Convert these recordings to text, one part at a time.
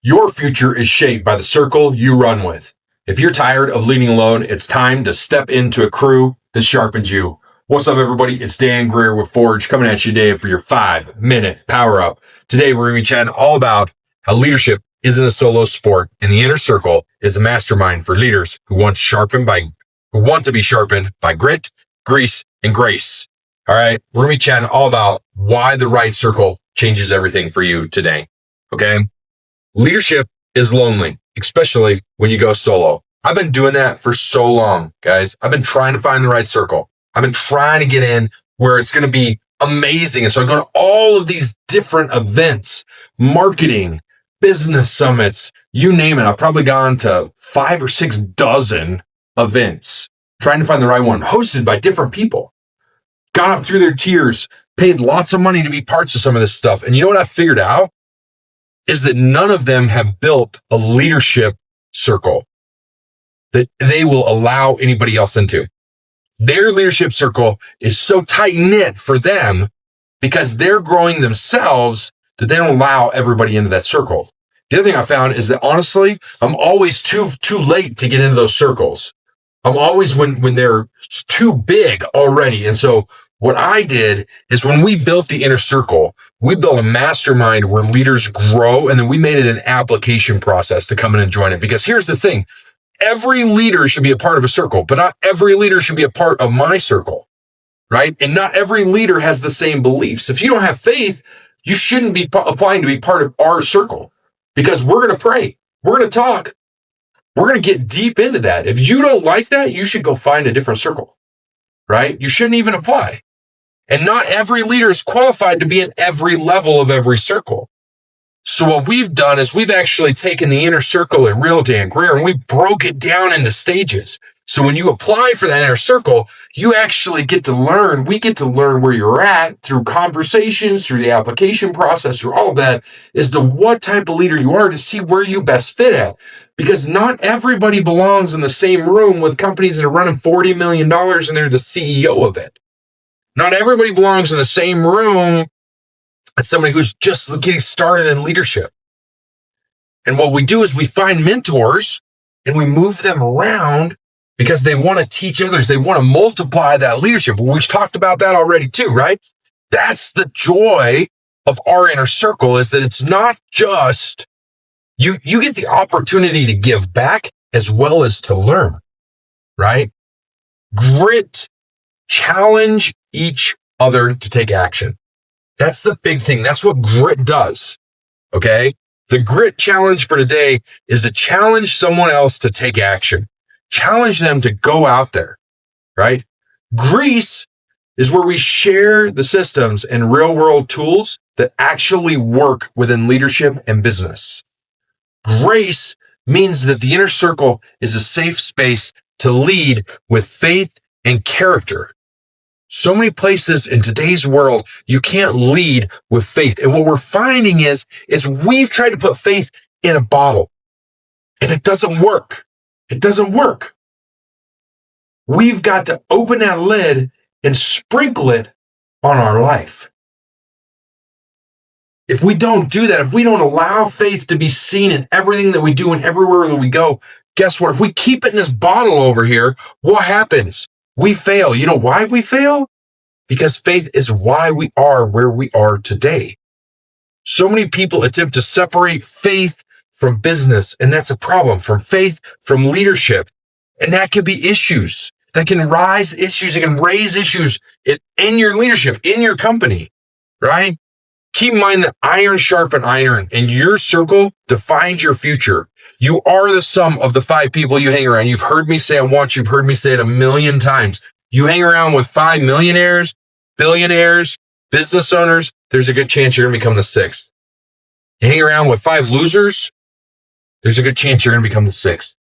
Your future is shaped by the circle you run with. If you're tired of leading alone, it's time to step into a crew that sharpens you. What's up, everybody? It's Dan Greer with Forge coming at you today for your 5-minute power up. Today, we're going to be chatting all about how leadership isn't a solo sport, and the inner circle is a mastermind for leaders who want to be sharpened by grit, grease, and grace. All right, we're going to be chatting all about why the right circle changes everything for you today. Okay. Leadership is lonely, especially when you go solo. I've been doing that for so long, guys. I've been trying to find the right circle. I've been trying to get in where it's going to be amazing. And so I go to all of these different events, marketing, business summits, you name it. I've probably gone to 5 or 6 dozen events, trying to find the right one, hosted by different people. Gone up through their tiers, paid lots of money to be parts of some of this stuff. And you know what I figured out? Is that none of them have built a leadership circle that they will allow anybody else into. Their leadership circle is so tight knit for them because they're growing themselves that they don't allow everybody into that circle. The other thing I found is that honestly, I'm always too late to get into those circles. I'm always when they're too big already. And so what I did is when we built the inner circle, we built a mastermind where leaders grow, and then we made it an application process to come in and join it. Because here's the thing, every leader should be a part of a circle, but not every leader should be a part of my circle, right? And not every leader has the same beliefs. If you don't have faith, you shouldn't be applying to be part of our circle, because we're going to pray. We're going to talk. We're going to get deep into that. If you don't like that, you should go find a different circle, right? You shouldn't even apply. And not every leader is qualified to be in every level of every circle. So what we've done is we've actually taken the inner circle at Real Dan Greer and we broke it down into stages. So when you apply for that inner circle, you actually get to learn. We get to learn where you're at through conversations, through the application process, through all of that, as to what type of leader you are to see where you best fit at. Because not everybody belongs in the same room with companies that are running $40 million and they're the CEO of it. Not everybody belongs in the same room as somebody who's just getting started in leadership. And what we do is we find mentors and we move them around because they want to teach others. They want to multiply that leadership. We've talked about that already too, right? That's the joy of our inner circle, is that it's not just you get the opportunity to give back as well as to learn, right? Grit, challenge each other to take action. That's the big thing. That's what grit does. Okay. The grit challenge for today is to challenge someone else to take action. Challenge them to go out there, right? Grease is where we share the systems and real world tools that actually work within leadership and business. Grace means that the inner circle is a safe space to lead with faith and character. So many places in today's world, you can't lead with faith. And what we're finding is we've tried to put faith in a bottle and it doesn't work. It doesn't work. We've got to open that lid and sprinkle it on our life. If we don't do that, if we don't allow faith to be seen in everything that we do and everywhere that we go, guess what? If we keep it in this bottle over here, what happens? We fail. You know why we fail? Because faith is why we are where we are today. So many people attempt to separate faith from business, and that's a problem. From faith, from leadership. And that can be issues. That can rise issues. It can raise issues in your leadership, in your company, right? Keep in mind that iron sharpen iron, and your circle defines your future. You are the sum of the 5 people you hang around. You've heard me say it once. You've heard me say it 1,000,000 times. You hang around with 5 millionaires, billionaires, business owners, there's a good chance you're going to become the 6th. You hang around with 5 losers, there's a good chance you're going to become the 6th.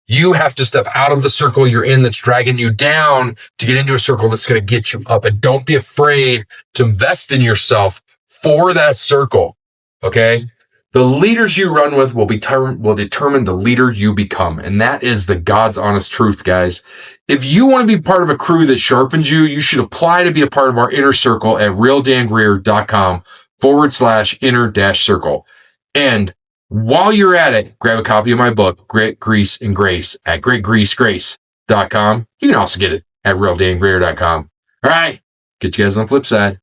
You have to step out of the circle you're in that's dragging you down to get into a circle that's going to get you up. And don't be afraid to invest in yourself for that circle. Okay. The leaders you run with will determine the leader you become. And that is the God's honest truth, guys. If you want to be part of a crew that sharpens you, you should apply to be a part of our inner circle at realdangreer.com/inner-circle. And while you're at it, grab a copy of my book, Grit, Grease, and Grace at gritgreasegrace.com. You can also get it at realdangreer.com. All right. Get you guys on the flip side.